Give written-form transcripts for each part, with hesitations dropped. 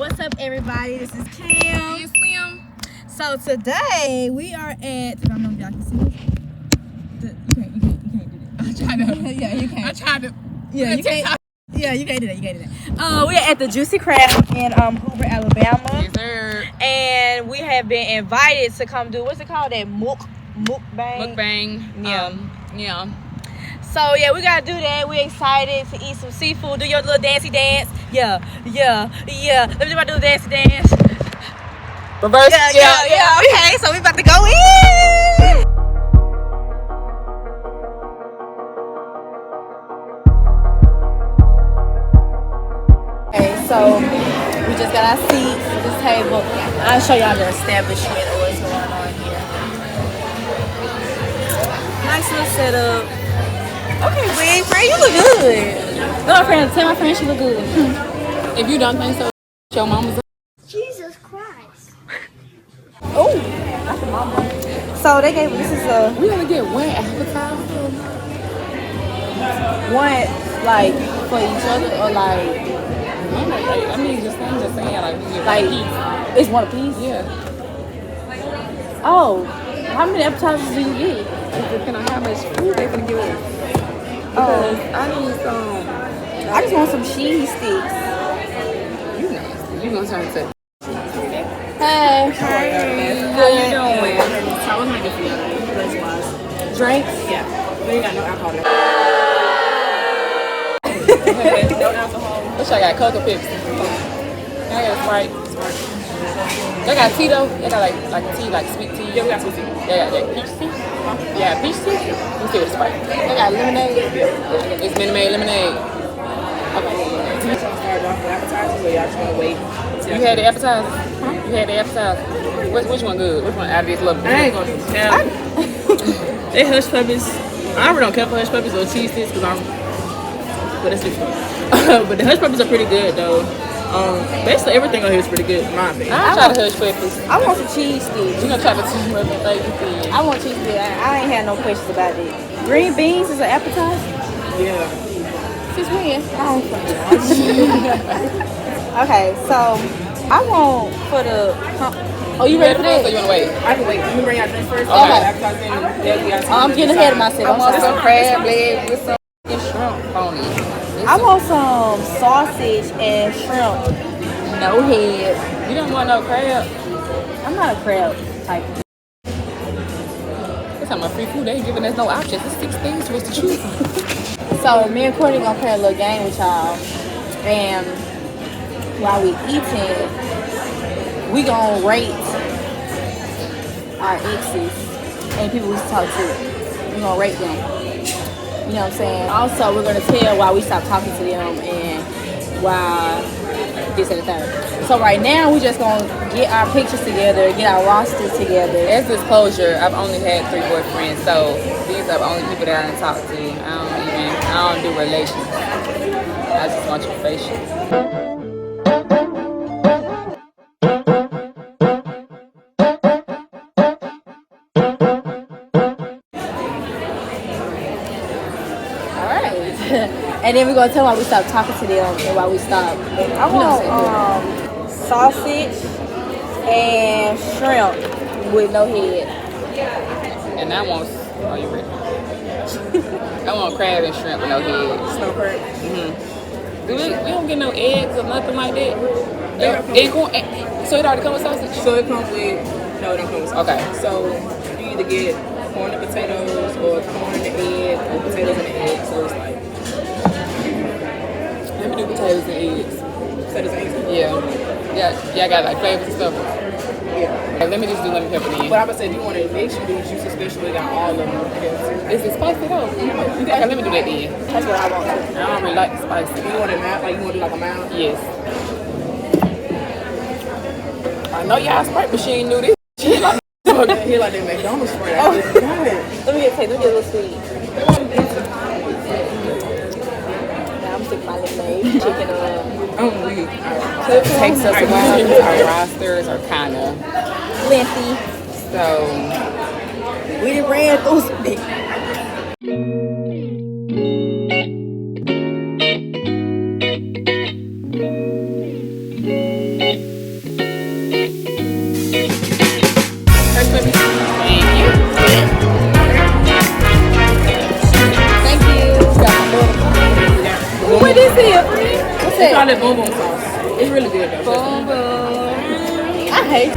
What's up, everybody? This is Kim. You Slim. So today we are at. I don't know if y'all can see this. You can't do that. I tried to. Yeah, you can't. I tried to. Yeah, you can't. Yeah, you can't do that. You can't do that. We're at the Juicy Crab in Hoover, Alabama. Yes, sir. And we have been invited to come do what's it called? That mukbang. Mukbang. Yeah. So yeah, we gotta do that. We're excited to eat some seafood. Do your little dancey dance. Yeah. Let me do my little dancey dance. Reverse. Yeah. Okay, so we about to go in. Okay, so we just got our seats at this table. I'll show y'all the establishment of what's going on here. Nice little setup. Okay, Wig, friend, you look good. Tell my friend she look good. If you don't think so, your mama's. Jesus Christ. Oh, that's the mama. So they gave this is a We only get one appetizer. one like for each other or like I mean, just saying, we get like one piece. it's one apiece. Yeah. Oh, how many appetizers do you get? It depends on how much food they're gonna give us. Oh, I need some. I just want some cheese sticks. You nasty. You gonna turn to. Hey, How you doing? So what's my gift for y'all? Drinks-wise? drinks. Yeah. We ain't got no alcohol. No alcohol. Which I got Coca Pepsi. I got Sprite. They got tea though. They got like tea, like sweet tea. Yeah, we got sweet tea. They got peach tea. Yeah, peach tea. We still with Sprite. They got lemonade. It's Minute Maid lemonade. Okay. You trying to start off with appetizers or y'all just want to wait? You had the appetizer? You had the appetizer? Which one good? Which one out of these love? I ain't gonna do that. They hush puppies. I really don't care for hush puppies or cheese sticks because but that's different. But the hush puppies are pretty good though. Basically everything on here is pretty good in my opinion. I'll try the hush puppies. I want some cheese sticks. We're gonna try the two other things. I want cheese sticks. I ain't had no questions about it. Green beans is an appetizer. Yeah. Since when? Okay, so I want for the. Oh, you ready for So that? you wanna wait? I can wait. Let me bring y'all drinks first. Okay. Appetizer and then we got I'm getting ahead of myself. I want I'm some sorry. crab leg with some shrimp on it. I want some sausage and shrimp. No head. You don't want no crab? I'm not a crab type. It's talking about free food. They ain't giving us no options. It's 6 things for us to choose from. So me and Courtney gonna play a little game with y'all, and while we eating, we gonna rate our exes and people we talk to. We gonna rate them. You know what I'm saying? Also, we're gonna tell why we stopped talking to them and why this and the third. So right now, we just gonna get our pictures together, get our rosters together. As disclosure, I've only had 3 boyfriends, so these are the only people that I done talked to. I don't do relations. I just want your facial. And then we're gonna tell why we stopped talking to them and why we stopped. I want sausage and shrimp with no head. And I want, are you ready? I want crab and shrimp with no head. Snow crab. We don't get no eggs or nothing like that. So it already comes with sausage? So it comes with, no, it don't come with sausage. Okay. So you either get corn and potatoes or corn and the egg or potatoes and the egg. So it's like, Let me do potatoes and eggs. potatoes and eggs. Yeah, I got like flavors and stuff. Yeah. Okay, let me just do lemon pepper then. But I would say if you want to make sure you juice especially got all of them. Is it spicy though? Okay, let me do that then. That's what I want. I don't really like the spicy. You want it mild, like you want to do like a mild? Yes. I know y'all Sprite machine knew this. He like that McDonald's Sprite. Let me get a little sweet. Now I'm sticking my lemonade, chicken I'm weak. It takes us a while because our rosters are kind of lengthy. so. We done ran through some things. that boom boom sauce. It's really good though. Boom boom. I hate.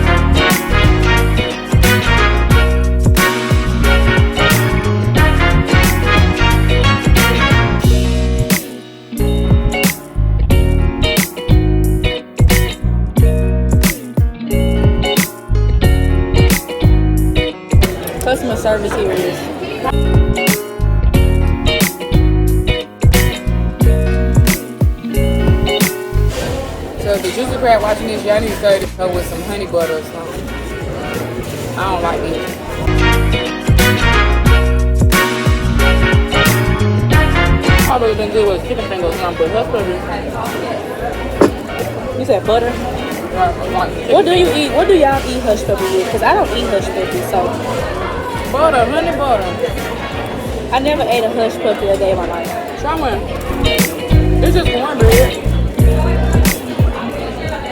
Customer service here is. So if the juicy crab watching this, y'all need to serve her with some honey butter or something. I don't like it. Probably would have been good with chicken fingers or something, but hush puppies. You said butter? What do you eat? What do y'all eat hush puppies with? Because I don't eat hush puppies, so. Butter, honey butter. I never ate a hush puppy a day in my life. Try one. It's just cornbread.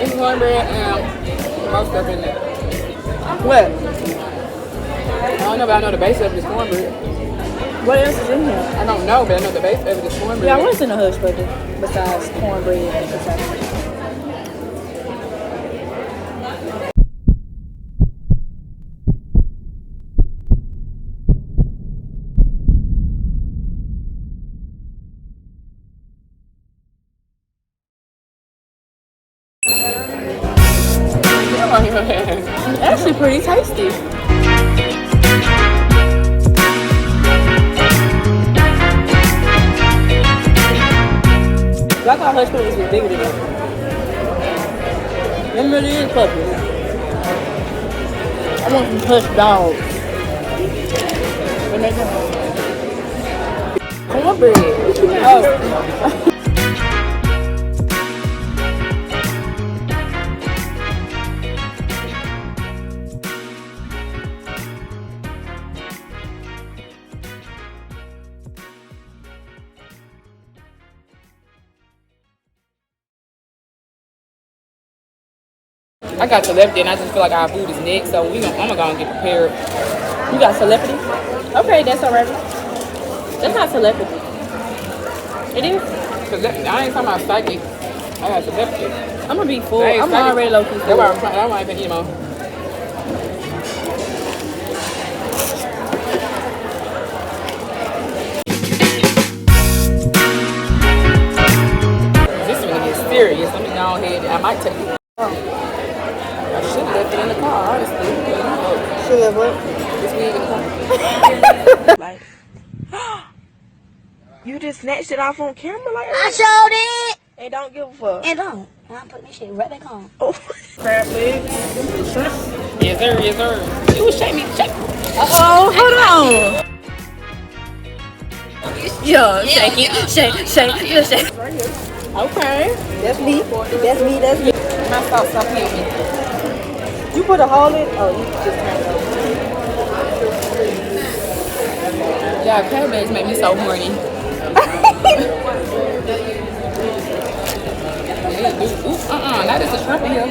It's cornbread and most stuff in there. What? I don't know, but I know the base of it is cornbread. What else is in here? I don't know, but I know the base of it is cornbread. Yeah, what's in a hush puppy besides cornbread and potato? Actually pretty tasty. I thought hush puppies was bigger than that. Them really is puppies. I want some hush dogs. Cornbread. Oh. I got telepathy and I just feel like our food is next, so I'm gonna get prepared. You got telepathy? Okay, that's alright. That's not telepathy. It is? Cause I ain't talking about psychic. I got telepathy. I'm gonna be full. That ain't I'm psychic. already low key That's full. why I'm not even eating more. This is gonna get serious. Let me go ahead. I might take it. I should have left it in the car, honestly. Should have what? This weed in the car. Like, you just snatched it off on camera like I that? showed it. And don't give a fuck. And don't. And I'm putting this shit right back on. Oh. Crab legs, shrimp. Yes, sir. Yes, sir. Ooh, shake me. Shake. Oh, hold on. Yo, shake it. Shake. Okay. That's me. That's me. My sauce, stop hitting me. You put a hole in? Oh, you just turn it over. Yeah, crab legs make me so horny. That is a shrimp in here.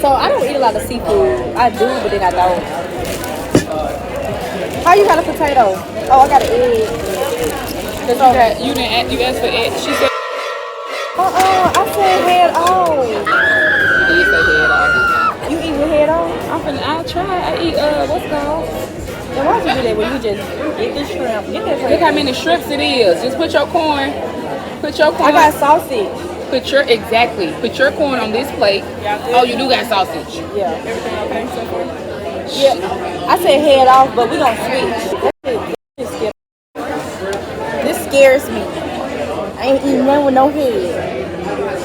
So I don't eat a lot of seafood. I do, but then I don't. How you got a potato? Oh, I got an egg. You asked for egg. She said. I said head on. You did say head off. You eat with head on? I'll try. I eat what's it called? Then why'd you do that when you just get the shrimp? Get that Look how many shrimps it is. Just put your corn. Put your corn. I got sausage. Put your corn on this plate. Oh, you do got sausage. Yeah. Everything okay so far? Yeah. I said head off, but we gonna switch. This scares me. I ain't eating nothing with no head.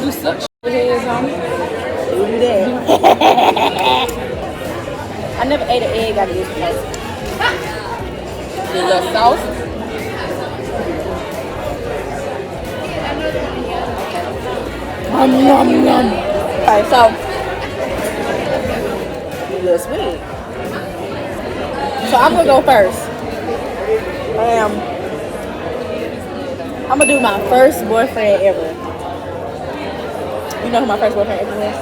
You suck heads on me. You do that. I never ate an egg out of this place. The little sauce. Yum. Alright, so a little sweet. So I'm gonna go first. I'm gonna do my first boyfriend ever. You know who my first boyfriend ever was?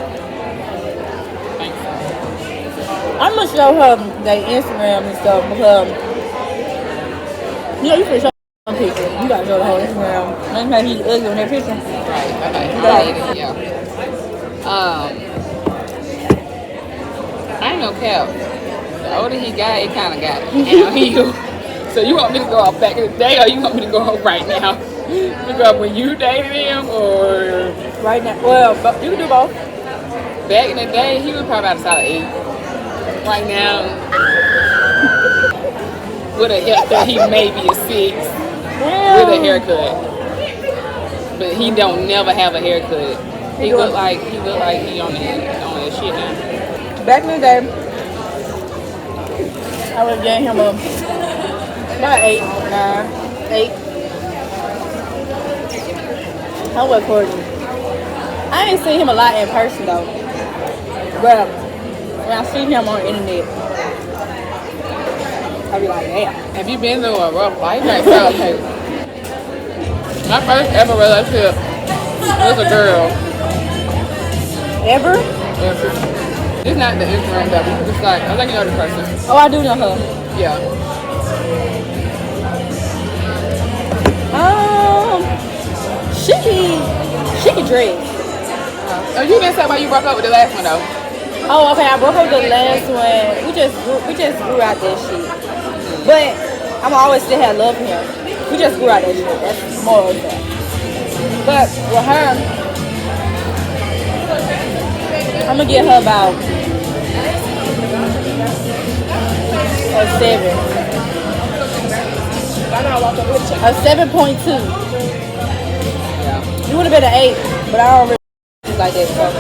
I'm gonna show her their Instagram and stuff because you know you can show some picture. You gotta show the whole Instagram. like he's ugly on that picture. Right. Okay. Yeah. I ain't no cap. The older he got, it kind of got downhill. So you want me to go off back in the day, or you want me to go off right now? You go off when you dated him, or Right now, well, but you can do both. back in the day, he was probably about a solid 8. Right now, with a haircut, he may be a 6 with a haircut. But he don't never have a haircut. He look like he on that shit now. Back in the day, I would have gave him about 8, 9, 8. I was Courtney. I ain't seen him a lot in person though. But when I see him on the internet, I be like, damn. Have you been through a rough life? Like, okay. My first ever relationship was a girl. Ever? It's not the Instagram stuff. It's like, I think you know the person. Oh, I do know her. Yeah. She can dress. Oh, you didn't say why you broke up with the last one though. Oh, okay. I broke up with the last one. We just grew out that shit. But I'm always still have love for him. We just grew out that shit. That's more of that. But with her, I'm gonna give her about a 7. A 7.2. You would have been an 8, but I don't really like that. So.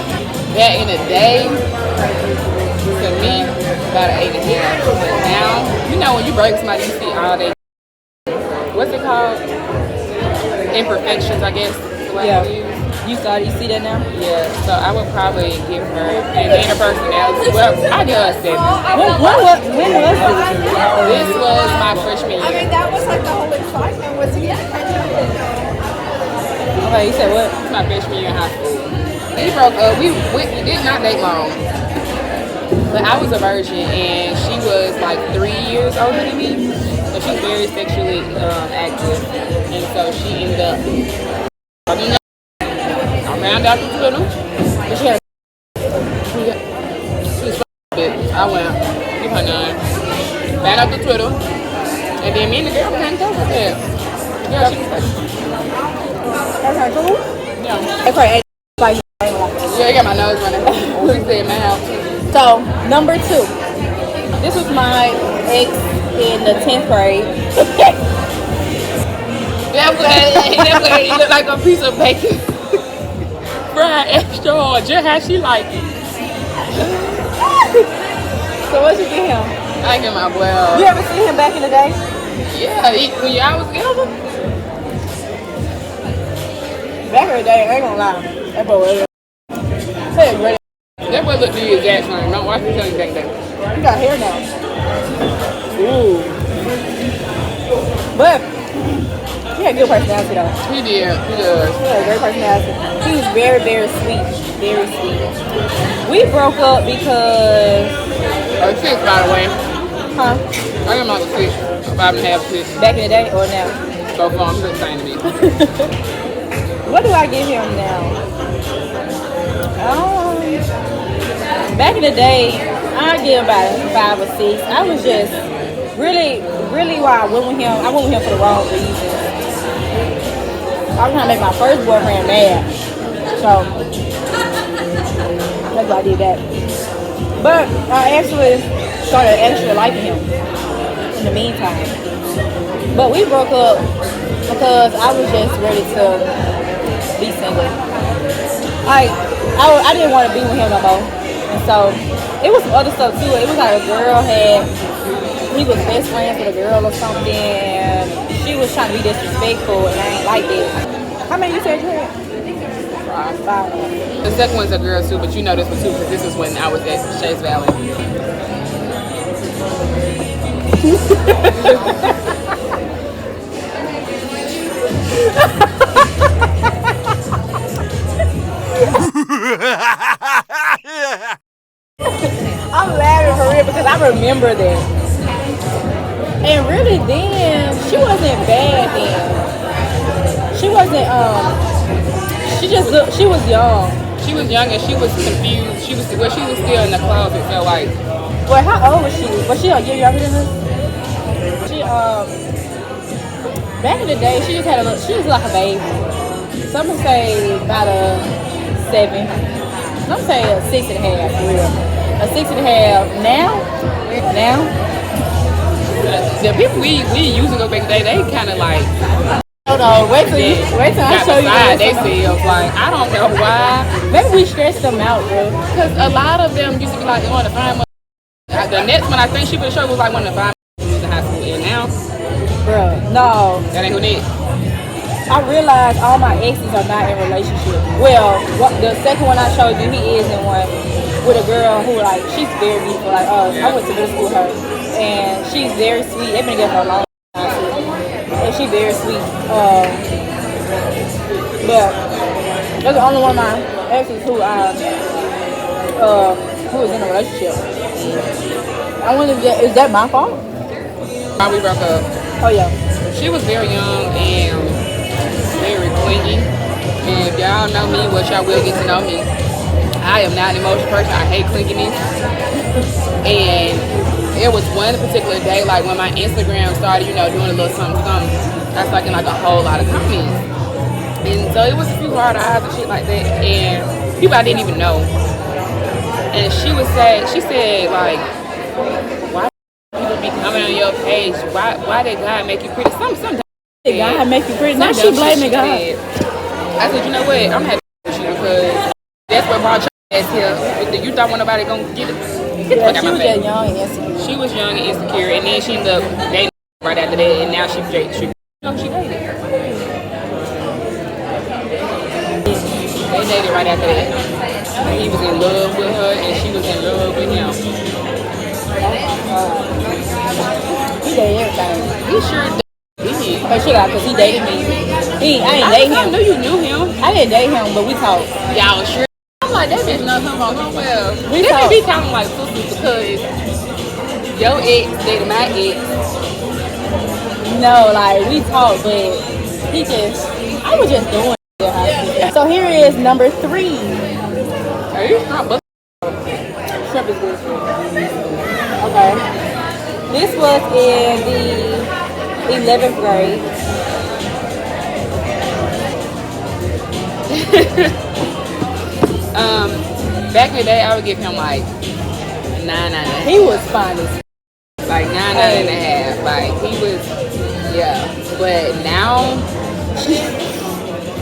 Back in the day, to me, about an 8.5. But now, you know when you break somebody, you see all they, what's it called? Imperfections, I guess. Yeah. You see that now? Yeah. So I would probably give her, and then her personality. Well, I give her a 7. When was this? This was my freshman year. I mean, that was like the whole excitement was to get Okay, you said what? It's my freshman year in high school. We broke up. We did not date long. But I was a virgin, and she was like 3 years older than me. So she's very sexually active. And so she ended up, I found out the Twitter. But she was I went, give her 9. Found out the Twitter. And then me and the girl became close with that. Yeah, she was like, Okay, cool. yeah. That's right. Like, Yeah, I got my nose running. We said my house. so, number 2. This was my ex in the 10th grade. That way, it looked like a piece of bacon. Fried extra hard. Just how she like it. So, what'd you get him? I get my well. You ever seen him back in the day? Yeah, when y'all was together. Back in the day, I ain't gonna lie. That boy was great. That boy looked the exact same. Don't watch me tell you back then. You got hair now. Ooh. But he had good personality though. He did. He does. He had a great personality. He was very, very sweet. Very sweet. We broke up because 6, by the way. huh? I am like a 6. 5.5, 6. Back in the day or now? So far, I'm just saying to me. What do I give him now? Back in the day, I give about a 5 or 6. I was just really why I went with him. I went with him for the wrong reasons. I was trying to make my first boyfriend mad, so that's why I did that. But I actually started liking him in the meantime. But we broke up because I was just ready to be single. I didn't want to be with him no more. And so it was some other stuff too. It was like he was best friends with a girl or something, and she was trying to be disrespectful, and I ain't like that. How many you said you had? 5. The second one's a girl too, but you know this one too because this is when I was at Chase Valley. I'm laughing for real because I remember that. And really then, she wasn't bad then. She wasn't wasn't. She just looked. She was young. She was young and she was confused. She was still in the closet. So like, Well, how old was she? Was she a year younger than us? She back in the day, she just had a little. She was like a baby. Some would say about a 7. Some say a 6.5. For real. A 6.5. Now. the people we used to go back then, they kind of like. Hold on, wait till I show you. They selves like I don't know why. Maybe we stressed them out, bro. Because a lot of them used to be like they want to find money. The next one I think she would show was like one of the 5 in high school, and now, Bro, no. that ain't who next. I realized all my exes are not in relationships. Well, the second one I showed you, he is in one with a girl who like she's very beautiful. Like, I went to middle school with her, and she's very sweet. They've been together for a long time, and she's very sweet. But that's the only one of my exes who was in a relationship. I wonder is that my fault? Why we broke up? Oh yeah. She was very young and very clingy. And if y'all know me, which y'all will get to know me, I am not an emotional person. I hate clinginess. And it was one particular day, like when my Instagram started, doing a little something. I started getting like a whole lot of comments. And so it was a few hard eyes and shit like that. And people I didn't even know. And she said like, why people be coming on your page? Why did God make you pretty? Sometimes God make you pretty. Now she blaming God. I said, you know what? I'm happy with you because that's what brought your ass here. You thought nobody gonna get it. Yeah, she was just young and insecure. She was young and insecure, and then she ended up dating right after that, and now she dated. They dated right after that. He was in love with her, and she was in love with him. He dated everything. He sure did. But she got because he dated me. I ain't date him. I knew you knew him. I didn't date him, but we talked. Y'all sure. I'm like, that bitch knows something about him well. We They talked. be kind of like sisters because your ex dated my ex. No, like we talked, but I was just doing it. So here is number 3. Are you not but Shrimp is good. Okay. This was in the 11th grade. Back in the day, I would give him like 9.5. He was fine as Like 9.5. Like he was, yeah. But now,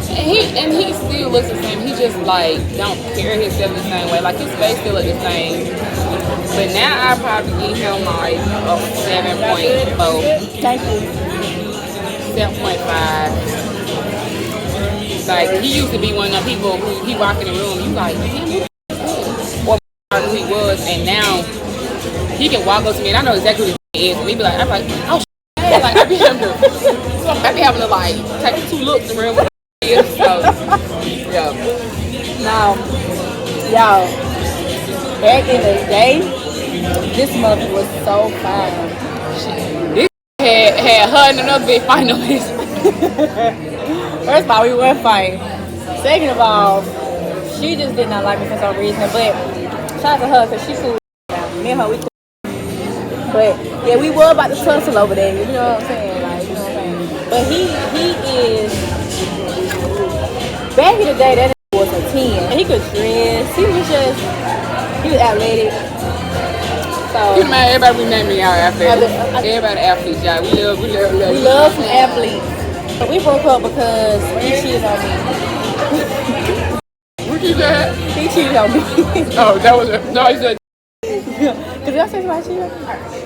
he still looks the same. He just like don't carry himself the same way. Like his face still look the same. But now I probably give him like a 7.4. Thank you. 7.5. Like he used to be one of the people who he walk in the room, you like, man, or who he was, and now he can walk up to me and I know exactly who he is. And he be like, I'm like, oh shit. Like I be having to like take 2 looks around what he is. So yeah. Now, y'all, back in the day, this mother was so fine. This had her and another bitch fighting on his. First of all, we weren't fighting. Second of all, she just did not like me for some reason. But shout out to her because she cool. Me and her, we cool. But yeah, we were about to tussle over there. You know what I'm saying? Like, you know what I'm saying? But he is. Back in the day, that was a 10. He could dress. He was athletic. So You know, everybody remember me out after. Everybody athletes, y'all. We love some athletes. But we broke up because he cheated on me. What you said? He cheated on me. Oh, that was no. He said. Did y'all say somebody cheated on me?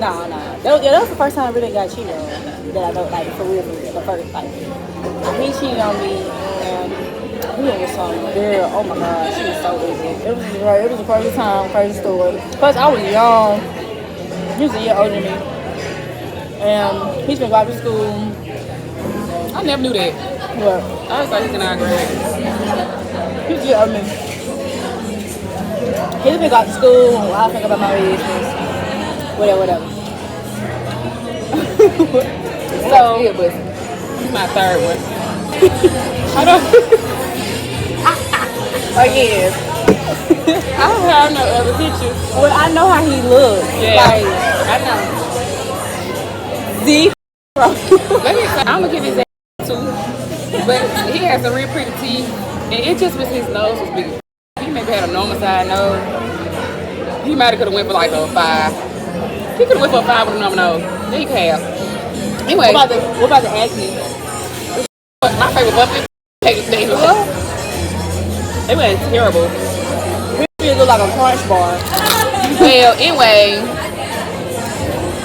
No. That was the first time I really got cheated on. That I know, like, for real. The first, like, he cheated on me, and he was some girl. Oh my God, she was so ugly. It was the first time, first story. Plus, I was young. He was a year older than me. And he's been going to school. I never knew that. What? I was like, he's in our grade. He was a year older than me. He's been going to school. I think about my business. Whatever. So, yeah, but he's my third one. I don't. Again. I don't have no other pictures. Well, I know how he looks. Yeah, Like, I know. Z. Let me. I'm gonna give his ass two, but he has some real pretty teeth, and it just was his nose was big. He maybe had a normal side nose. He might have could have went for like a 5. He could have went for a 5 with a normal nose. Then he could have. Anyway, What about the acne? my favorite buffet thing was it was terrible. He look like a crunch bar. Well, anyway,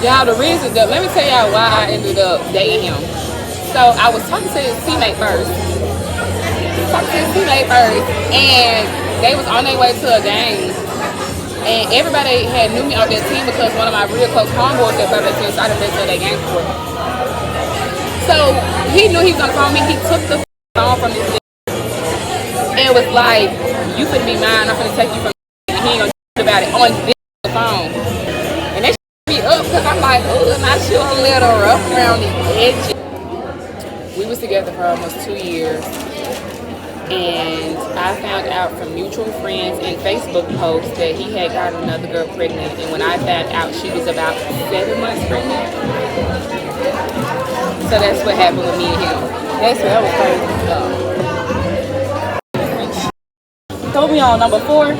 y'all, the reason that let me tell y'all why I ended up dating him. So I was talking to his teammate first. And they was on their way to a game. And everybody had knew me on that team because one of my real close homeboys that played that team started to their game for. So he knew he was gonna phone me. He took the phone from this and was like, "You finna be mine. I'm finna take you from." And he ain't gonna do about it on this phone. And that me up because I'm like, "Oh, my shit a little rough around the edges." We was together for almost 2 years. And I found out from mutual friends and Facebook posts that he had gotten another girl pregnant. And when I found out she was about 7 months pregnant, so that's what happened with me and him. That was crazy. Throw me on number 4.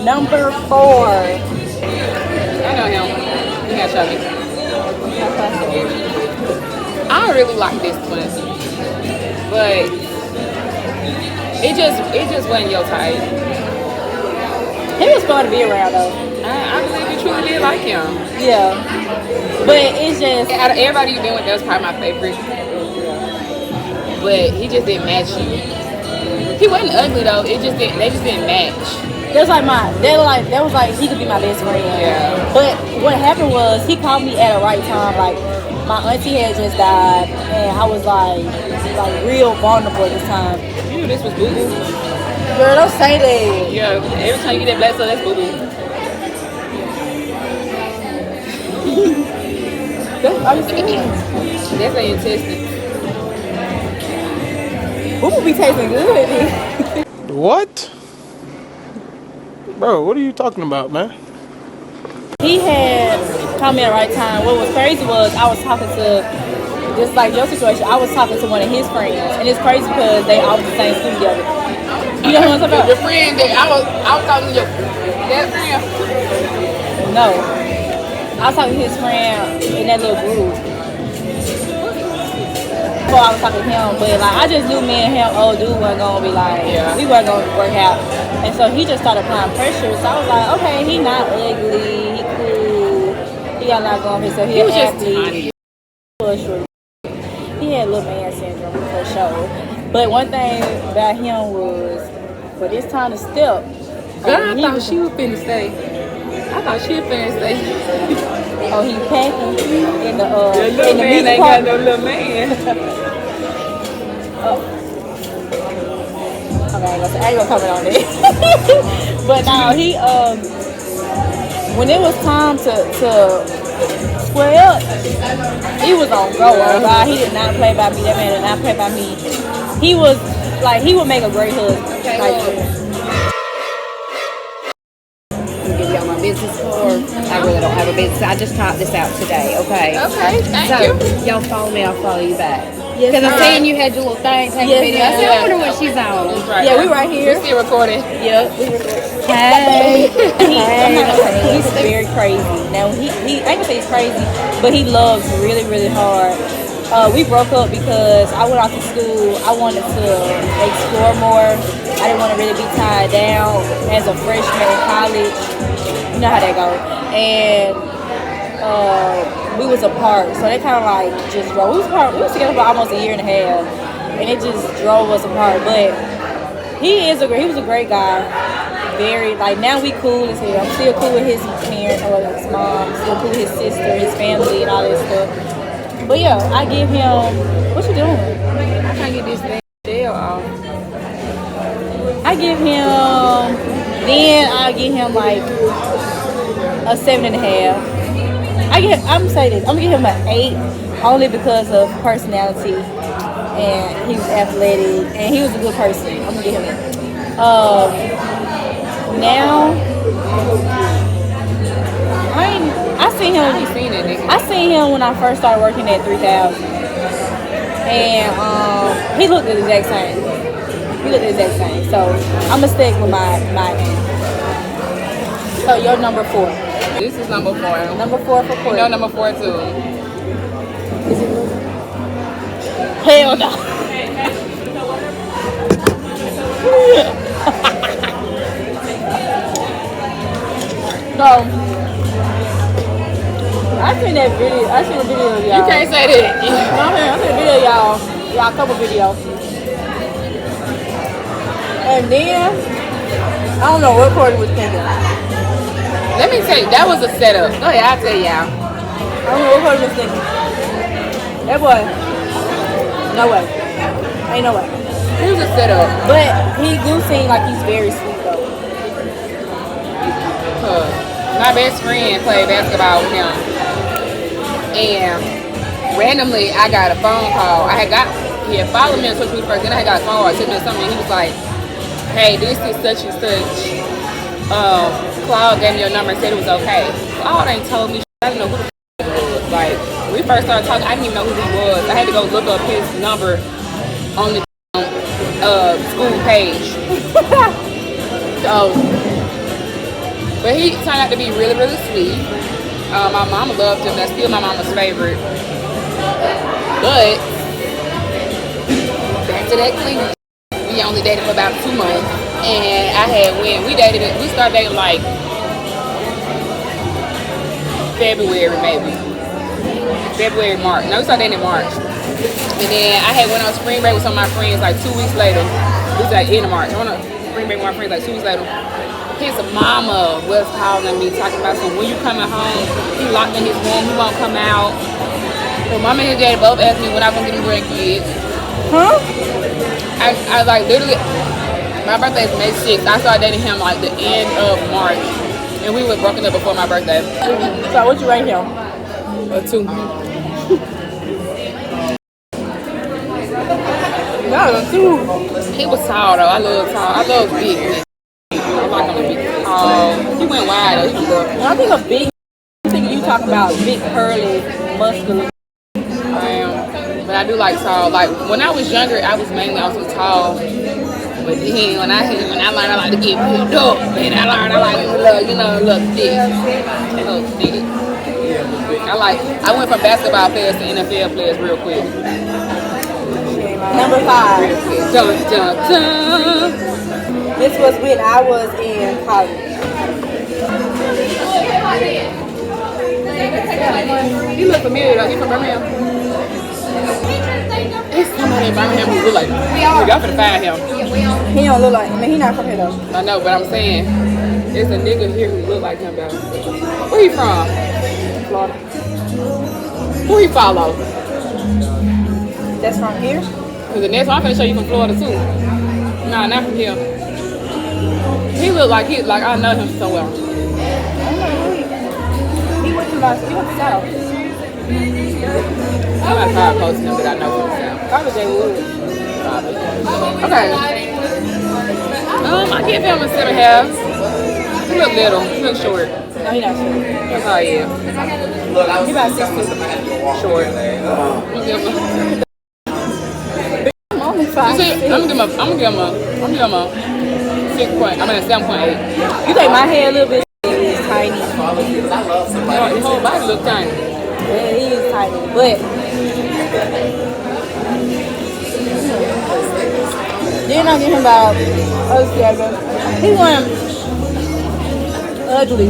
Number 4. I know him. He got show me. I don't really like this one, but it just wasn't your type. He was fun to be around though. I believe you truly did like him. Yeah. But it's just Out of everybody you've been with, that was probably my favorite. But he just didn't match you. He wasn't ugly though. They just didn't match. that was like he could be my best friend. Yeah. But what happened was he called me at the right time. Like my auntie had just died, and I was like real vulnerable at this time. You knew this was boo boo. Girl, don't say that. Yeah. Every time you get that black stuff, that's boo boo. Are you serious? That's an intestine. Who would be tasting good? What? Bro, what are you talking about, man? He had called me at the right time. What was crazy was I was talking to, just like your situation, I was talking to one of his friends. And it's crazy because they all went to the same school together. You know what I'm talking about? Your friend that I was talking to that friend. No. I was talking to his friend in that little group. Before I was talking to him, but like I just knew me and him, old dude wasn't gonna be like, we weren't gonna work out. And so he just started applying pressure. So I was like, okay, he not ugly, he cool, he got a lot going on. So he was just tiny. He had little man syndrome for sure. But one thing about him was, for this time to step, Girl, I thought she was finna say. Oh, he packing in the little in the man music ain't park. got no little man. Okay, I ain't gonna comment on that. But now he when it was time to square up, he was on go. Oh God, he did not play by me. That man did not play by me. He was like, he would make a great husband. Okay, Like, give y'all my business card. I really don't have a business. I just typed this out today, okay? Okay, thank So, you. y'all follow me, I'll follow you back. Yes, Because I'm ma'am. seeing you had your little thing, taking Yes, video. I said, I wonder what she's on. Right yeah, now. we right here. We still recording. Yep, we recording. Hey. I'm not gonna say he's very crazy. Now I ain't gonna say he's crazy, but he loves really, really hard. We broke up because I went off to school. I wanted to explore more. I didn't want to really be tied down as a freshman in college. You know how that goes. And we was apart, so that kind of like just drove. We was together for almost a year and a half, and it just drove us apart. But he was a great guy. Very like now we cool as hell. I'm still cool with his parents or his mom. Still cool with his sister, his family, and all that stuff. But yeah, I give him. What you doing? I can't get this thing tail off. I give him. Then I give him like a 7.5. I'm gonna say this. I'm gonna give him an 8 only because of personality and he was athletic, and he was a good person. I'm gonna get him that. Now, I seen him. I ain't seen that nigga. I seen him when I first started working at 3000, and he looked the exact same. So I'm gonna stick with my. So you're number 4. This is number 4. Number 4 for Courtney. No, number 4 too. Is it Lou? Hell no. So I seen that video. I seen the video of y'all. You can't say that. I seen the video of y'all. Y'all couple videos. And then I don't know what Courtney was thinking. Let me tell you, that was a setup. Go ahead, I'll tell y'all. I don't know what Courtney was thinking. That boy. No way. Ain't no way. It was a setup. But he do seem like he's very sweet though. My best friend played basketball with him. And randomly, I got a phone call. He had followed me on social media first, then I got a phone call, took me to something, and he was like, hey, this is such and such. Claude gave me your number and said it was okay. Claude ain't told me shit. I didn't know who the f*** it was. Like, when we first started talking, I didn't even know who he was. I had to go look up his number on the school page. So, but he turned out to be really, really sweet. My mama loved him. That's still my mama's favorite. But back to that clean. We only dated for about 2 months, and we started dating like February, March. No, we started dating in March. And then I had went on spring break with some of my friends like 2 weeks later. It was like end of March. I went on spring break with my friends like 2 weeks later. His mama was calling me, talking about some, when you coming home? He locked in his room, he won't come out. So mama and his daddy both asked me when I was gonna get him grandkids. Huh? I like literally, my birthday is May 6th. I started dating him like the end of March. And we were broken up before my birthday. So what you rate him? A 2. No, a 2. He was tall though. I love big men. I like him to be tall. He went wide though. He was good. I think a big. I think you talking about big, curly, muscular. But I do like tall. Like when I was younger, I was mainly also tall. But then when I learned I like to get built up, and I learned I like to look thick. I went from basketball players to NFL players real quick. Number 5. Dun, dun, dun. This was when I was in college. He look familiar though. He from Birmingham. It's somebody in Birmingham who look like him. Y'all finna find him. He don't look like. I mean, he not from here though. I know, but I'm saying there's a nigga here who look like him though. Where he from? Florida. Who he follow? That's from here. Cause the next one I'm finna show you from Florida too. Nah, not from here. He look like I know him so well. He went to South. I'm not trying to post him, but I know from South. Probably they would. Okay. I give him a 7.5. He look little. He look short. No, he not short. That's all he is. He about 6'2". Short. I'm gonna give him. I'm only 5'6". I'm gonna give him a 7.8. You think my hair a little bit is tiny? His whole body look tiny. Yeah, he is tiny, but then I get him about he wasn't ugly,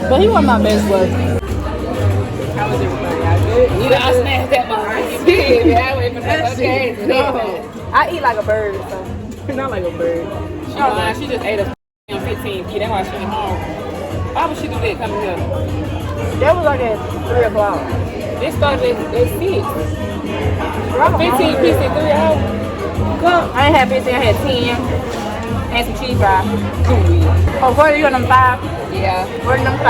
but he wasn't my best work. How was everybody? Y'all good? I smashed that motherfucker. Yeah, I wait for that. Okay. No. I eat like a bird or something. Not like a bird. She just ate a 15 key. That's why she went home. Why would she do that coming here? That was like at 3 o'clock. This started at 6. 15 pieces in 3 hours. Well, I ain't had 15, I had 10. And some cheese fries. Oh, what are you on them 5? Yeah. Where are them 5?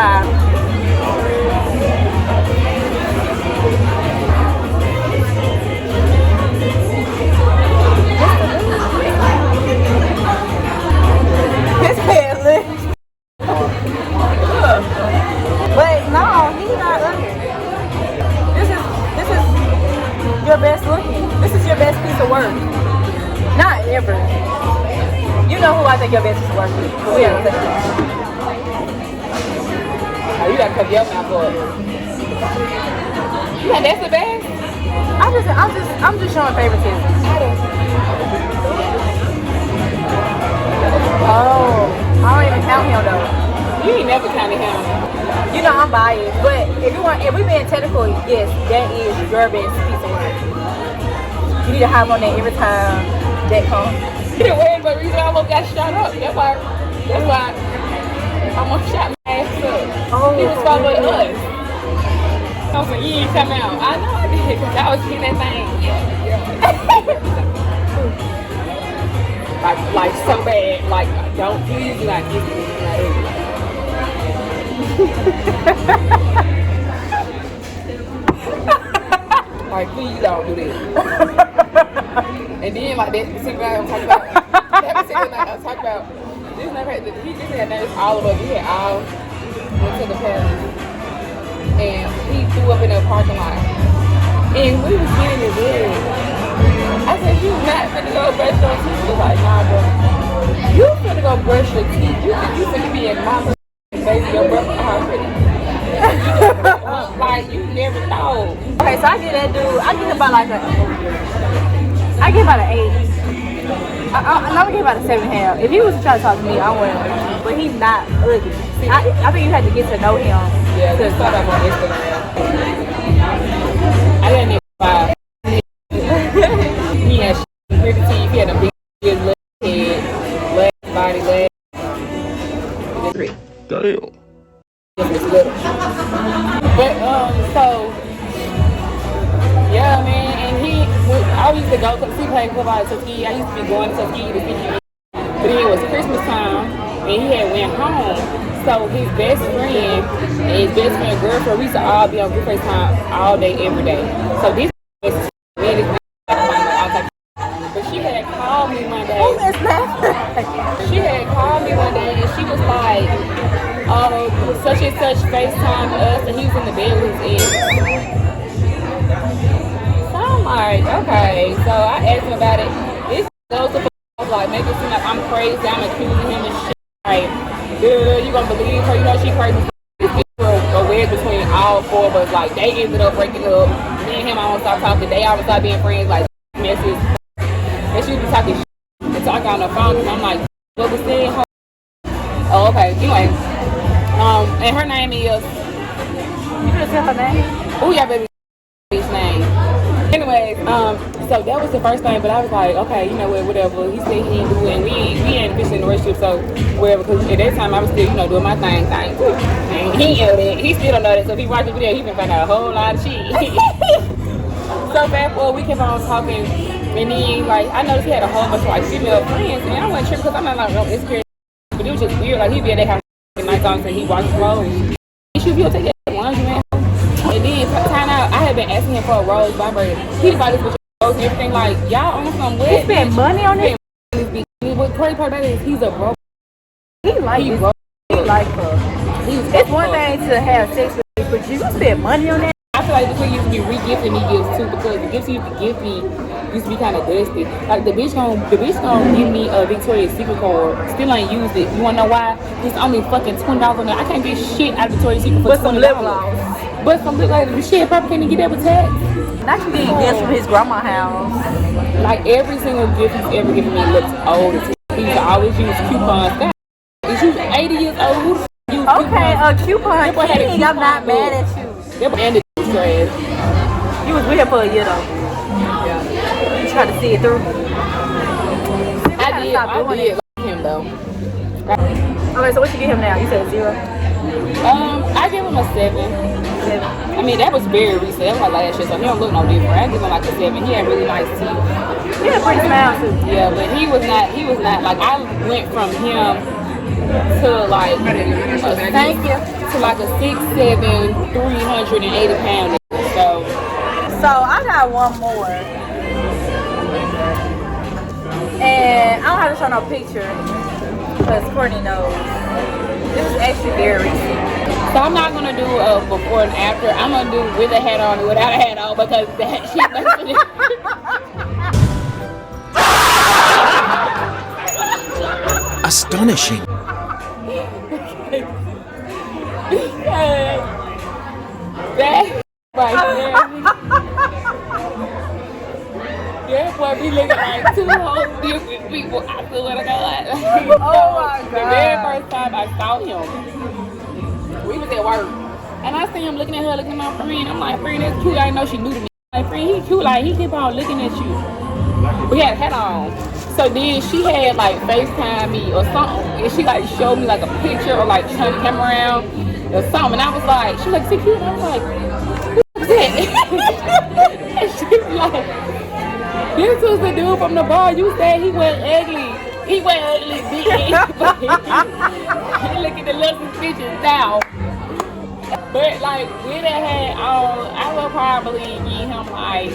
who I think your best is working. Oh, yeah. Oh, you gotta cover your mouth up. You think that's the best? I'm just showing favoritism. Oh, I don't even count him though. You ain't never counted him. You know I'm biased, but if we being technical, yes, that is your best piece of work. You need to have on that every time that comes. You didn't win, but the reason I almost got shot up. That's why I almost shot my ass up. Oh, He was following us. I was like, you ain't come out. I know I did, because I was getting that thing. like so bad. Like, don't please do not give me like please don't do this. And then like that particular night I'm talking about this night he just had noticed all of us. We had all went to the park and he threw up in the parking lot. And we was getting in bed. I said, you not finna go brush your teeth. He was like, nah bro. You finna go brush your teeth. You think you finna be in mama baby your breath already. Like you never thought. Okay, so I get that dude. I get about like I get about an 8. I'm gonna get about a 7.5. If he was trying to talk to me, I wouldn't. But he's not ugly. I think you had to get to know him. Yeah, just start up on Instagram. I didn't even 5. He had pretty teeth. He had a big left head, left body, leg. Damn. But so yeah, man, and I used to go to see playing football at Tuskegee. I used to be going to Tuskegee to see him. But then it was Christmas time and he had went home. So his best friend and his best friend girlfriend, we used to all be on group FaceTime all day, every day. So this was but she had called me one day. She had called me one day and she was like, oh, such and such FaceTime us and he was in the bed with his ex. So I'm like, okay. So I asked him about it. This goes to like, make it seem like I'm crazy, I'm accusing him and shit. Like, you gonna believe her? You know she crazy. This bitch was a wedge between all 4 of us. Like, they ended up breaking up. Me and him almost stopped talking. They almost stopped being friends. Like, messes. And she was talking shit and talking on the phone. And I'm like, what was saying? Oh, okay. Anyway. And her name is. You gonna tell her name? Oh yeah, baby. His name. Anyways, so that was the first thing, but I was like, okay, you know what, whatever. He said he didn't do it, and we ain't officially in the relationship, so whatever. Because at that time I was still, doing my thing too. And he know that. He still don't know that. So if he watch the video, he can find out a whole lot of shit. So fast forward, we kept on talking, and then like I noticed he had a whole bunch of like female friends, and I wasn't tripping because I'm not like no insecure, but it was just weird. Like he'd be at their house at night times and he washed clothes. He should be able to take that laundry, man. And then time out, I had been asking him for a rose by birthday. He was like this with rose and everything. Like y'all on some wet. He spent money on this. What crazy part about it is he's a broke. He like her. It's one thing to have sex with me, but you spend money on that. I feel like the thing used to be re-gifting me gifts too, because the gifts he used to give me used to be kind of dusty. Like the bitch gonna give me a Victoria's Secret card, still ain't used it. You wanna know why? It's only fucking $20 on there. I can't get shit out of Victoria's Secret for $20. But some lip gloss. But some lip gloss, shit, probably can't even get that with tax. Now she getting gifts from his grandma's house. Like every single gift he's ever given me looks old as hell. He used to always use coupons. God, he's 80 years old. Okay, a coupon king. I'm not mad at you. They were ended trash. You was with him for a year though. Yeah. You tried to see it through. I did like him though. Okay, so what you give him now? You said a 0? I give him a 7. I mean, that was very recent. That was like last year, so he don't look no different. I give him like a 7. He had really nice teeth. He had a pretty smile too. Yeah, but he was not like I went from him to like Thank you. to like a 6'7", 380 pound. So I got one more, and I don't have to show no picture because Courtney knows. This is actually very recent. So I'm not gonna do a before and after. I'm gonna do with a hat on and without a hat on because that shit makes it. Astonishing. That right there. Yeah, boy, we looking like two whole different people. I swear to God. Oh my The very first time I saw him, we was at work, and I see him looking at her, looking at my friend. I'm like, friend, that's cute. I didn't know she knew to me. Like, friend, he cute. Like, he keep on looking at you. We had a hat on. So then she had like FaceTime me or something, and she like showed me like a picture or like turned the camera around or something. And I was like, she was like, is he cute? And I was like, who's that? And she was like, this was the dude from the bar. You said he went ugly. He went ugly, bitch. He look at the little suspicious now. But like with that hat on, I would probably give him like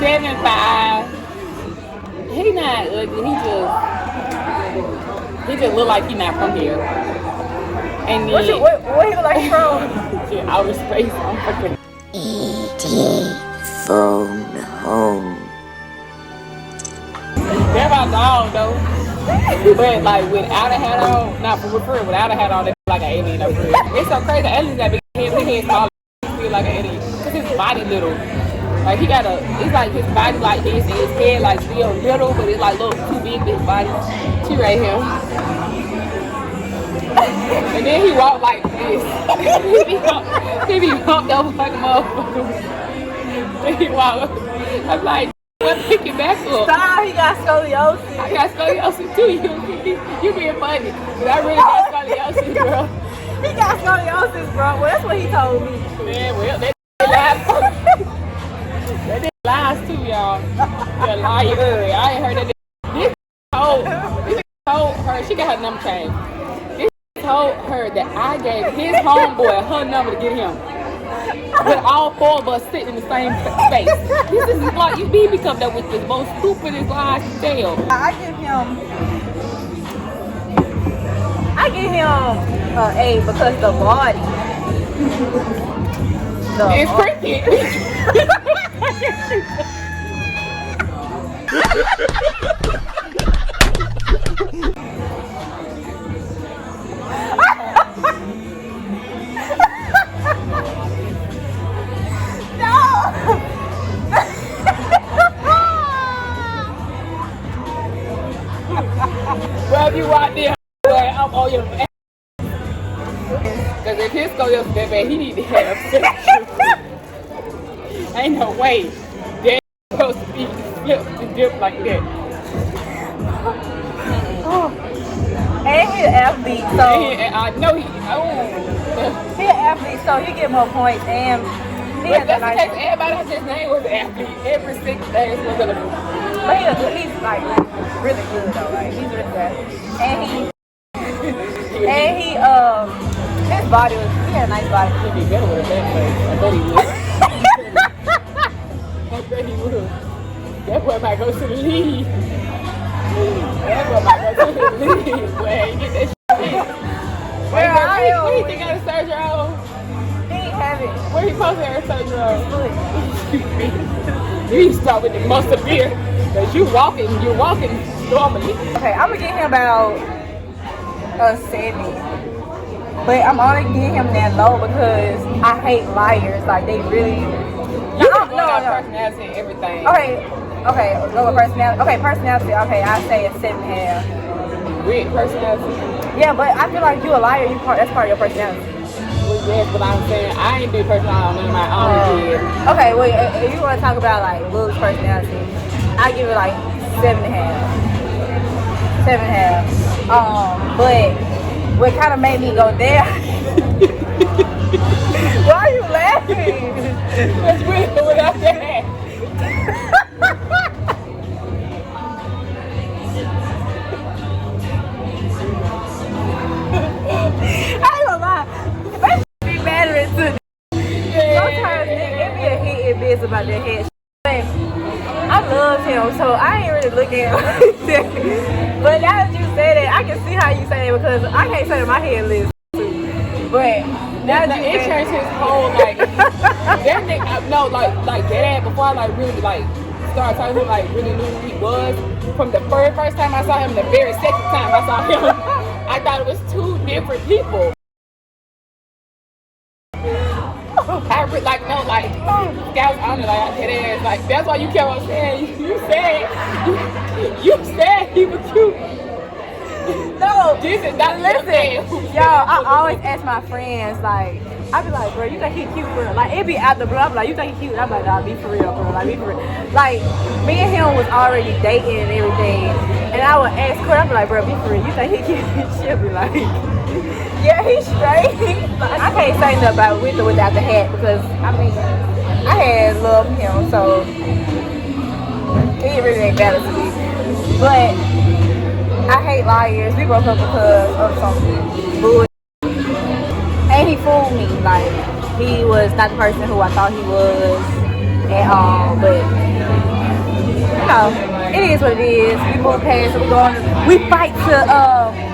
7'5". He not ugly. He just look like he not from here. And then, What he look like from? yeah, outer space. I'm fucking. Phone home. They're my dog though. But like without a hat on, not for real, without a hat on, they feel like an alien over here. It's so crazy. Aliens got big head, his head small, he feel like an alien. Cause his body little. Like he got it's like his body like this and his head like still little, but it's like little too big for his body. She right here. And then he walk like this. he be humped over like a motherfucker. And he walk. I'm like, let's pick it back up. Stop, he got scoliosis. I got scoliosis too. You being funny. But I really got scoliosis, bro. He got scoliosis, bro. Well, that's what he told me. Man, well, they lies. They lies too, y'all. You're a liar. I ain't heard that. This told her, she got her number changed. This told her that I gave his homeboy her number to get him. With all four of us sitting in the same space. This is like you be coming up with the most stupidest lies to tell. I give him an A because the body. It's cricket. Well, if you out there, I'm on your ass. Because if his scoliosis that bad, he need to have sex. Ain't no way they're supposed to be flipped and dipped like that. And he an athlete, so And I know he he an athlete, so he get more points. And he but has a that's the nice. case. Everybody has his name was an athlete. Every single day is one of them. But he's like really good though. Like he's really good. And he his body was he had a nice body. He'd be better with a bad face. I bet he would. I bet he would. That boy might go to the league. That boy might go to the league. Boy, he get that shit. Where you think got a surgery on? He ain't have it. Where he supposed to have a surgery on? You start with the muscle beer. Cause you're walking normally. Okay, I'm gonna give him about a 7. But I'm only giving him that low because I hate liars. Like they really. You no. Personality and everything. Okay, lower personality. Okay, personality. Okay, I say a 7.5. Weird personality. Yeah, but I feel like you a liar. That's part of your personality. Well, yes, but I'm saying I ain't do personality on my own kid. Okay, well, if you want to talk about like Will's personality, I give it like 7.5. 7.5. But what kind of made me go there? Why are you laughing? That's weird without that. I ain't gonna lie. That be mattering to sometimes it be a hit and miss about that head. But I love him, so I ain't really looking at him like that. But now that you say that, I can see how you say it because I can't say that my head lives too. But now that It changed his whole like that nigga. No, like that. Before I like really like started talking to him, like really knew who he was. From the first time I saw him, the very second time I saw him, I thought it was two different people. I really like no like scouts on it, like I did ass. Like that's why you kept on saying you said he was cute. No, This is not listen, y'all. I always ask my friends, like, I be like, bro, you think he cute, bro? Like, it be out the blue. I be like, you think he cute? I'm like, nah, be for real, bro. Like, be for real. Like, me and him was already dating and everything, and I would ask her, I be like, bro, be for real. You think he cute? She'll be like, yeah, he's straight. I can't say nothing about with or without the hat because I mean, I had loved him, so it really ain't better to me, but. I hate liars. We broke up because of some bullshit. And he fooled me. Like, he was not the person who I thought he was at all. But, you know, it is what it is. We move past, so we go on. We fight to,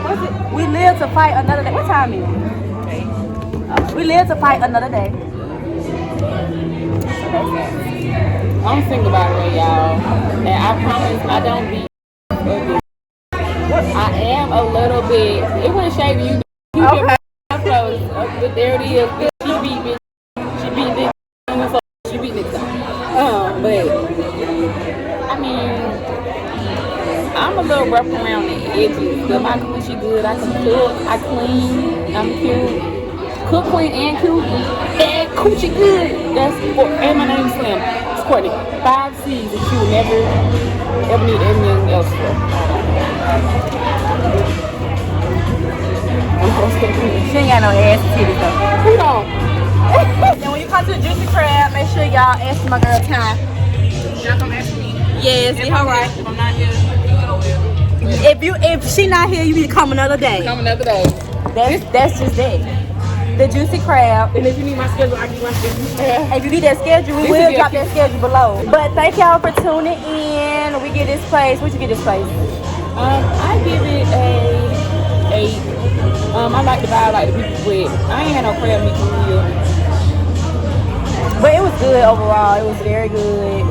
what's it? We live to fight another day. What time is it? We live to fight another day. I'm single by the way, y'all. And I promise I don't be ugly. I am a little bit. It wouldn't shave you. You Okay. get my clothes, but there it is. She beat bitch. She beat this. She beat this. But I mean, I'm a little rough around the edges. But my coochie good. I can cook. I clean. I'm cute. Cook, clean, and cute. And coochie good. And my name's Slim. It's Courtney. 5 C's that you would never ever need anything else for. She ain't got no ass titties though. Who don't? And when you come to the Juicy Crab, make sure y'all ask my girl Ty. Y'all come ask me. Yes, it's alright. If I'm not here, If she not here, you need to come another day. come another day. That's just it. The Juicy Crab. And if you need my schedule, I give my schedule. If you need that schedule, we will drop that schedule below. But thank y'all for tuning in. We get this place. What you get this place? I give it a 8. I like the vibe, like the people with. I ain't had no crab meat for real. But it was good overall. It was very good.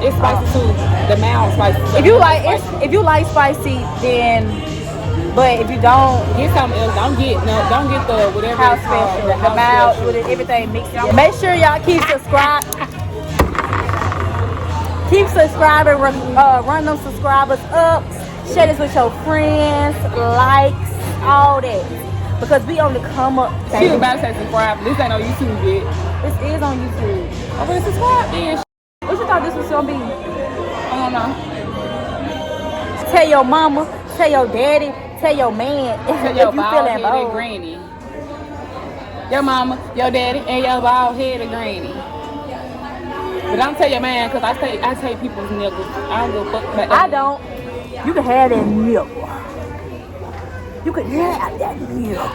It's spicy too. The mild spicy. If you like spicy, then. But if you don't, Get something else. Don't get the whatever house it's called. special, the mild with it, everything mixed together. Make sure y'all keep subscribing, run them subscribers up, share this with your friends, likes, all that. Because we on the come up. She was about to say subscribe. This ain't on YouTube yet. This is on YouTube. Oh, but subscribe then. What you thought this was gonna be? I don't know. Tell your mama, tell your daddy, tell your man Tell if your you feeling bald-headed bold. granny. Your mama, your daddy, and your bald-headed granny. But don't tell your man, because I take people's nipples. I don't give a fuck about that. I don't. You can have that milk. You can have that milk.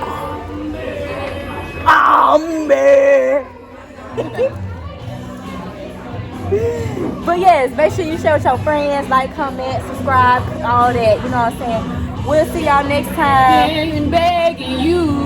Oh, man. But yes, make sure you share with your friends, like, comment, subscribe, all that. You know what I'm saying? We'll see y'all next time. And begging you.